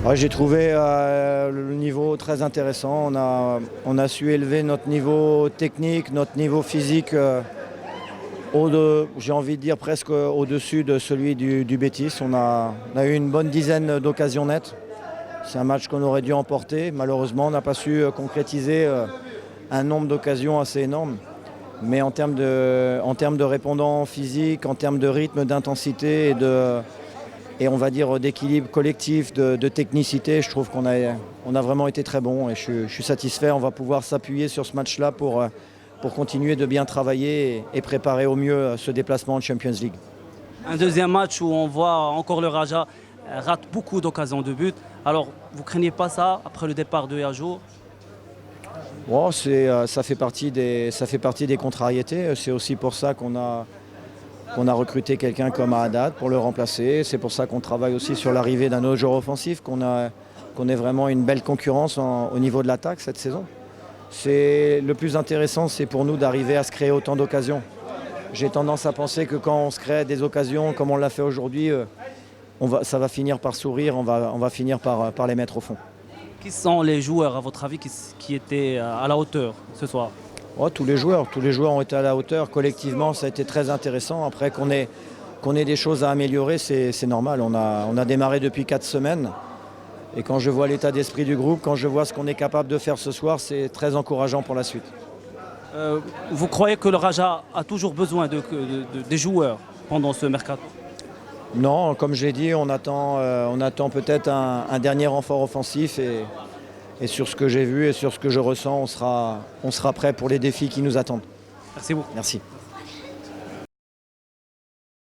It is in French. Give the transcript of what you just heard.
Ouais, j'ai trouvé le niveau très intéressant. On a su élever notre niveau technique, notre niveau physique, j'ai envie de dire presque au-dessus de celui du Betis. On a eu une bonne dizaine d'occasions nettes. C'est un match qu'on aurait dû emporter. Malheureusement, on n'a pas su concrétiser un nombre d'occasions assez énorme. Mais en termes de répondants physiques, en termes de rythme, d'intensité et on va dire d'équilibre collectif, de technicité, je trouve qu'on a vraiment été très bon et je suis satisfait. On va pouvoir s'appuyer sur ce match-là pour continuer de bien travailler et préparer au mieux ce déplacement en Champions League. Un deuxième match où on voit encore le Raja rate beaucoup d'occasions de but. Alors, vous ne craignez pas ça après le départ de Yajo? Bon, ça fait partie des contrariétés. C'est aussi pour ça qu'on a recruté quelqu'un comme Haddad pour le remplacer. C'est pour ça qu'on travaille aussi sur l'arrivée d'un autre joueur offensif, qu'on ait vraiment une belle concurrence au niveau de l'attaque cette saison. Le plus intéressant, c'est pour nous d'arriver à se créer autant d'occasions. J'ai tendance à penser que quand on se crée des occasions comme on l'a fait aujourd'hui, ça va finir par sourire, on va finir par les mettre au fond. Qui sont les joueurs, à votre avis, qui étaient à la hauteur ce soir? Oh, tous les joueurs ont été à la hauteur. Collectivement, ça a été très intéressant. Après qu'on ait des choses à améliorer, c'est normal. On a démarré depuis 4 semaines. Et quand je vois l'état d'esprit du groupe, quand je vois ce qu'on est capable de faire ce soir, c'est très encourageant pour la suite. Vous croyez que le Raja a toujours besoin des joueurs pendant ce mercato? Non, comme je l'ai dit, on attend peut-être un dernier renfort offensif. Et sur ce que j'ai vu et sur ce que je ressens, on sera prêt pour les défis qui nous attendent. Merci beaucoup. Merci.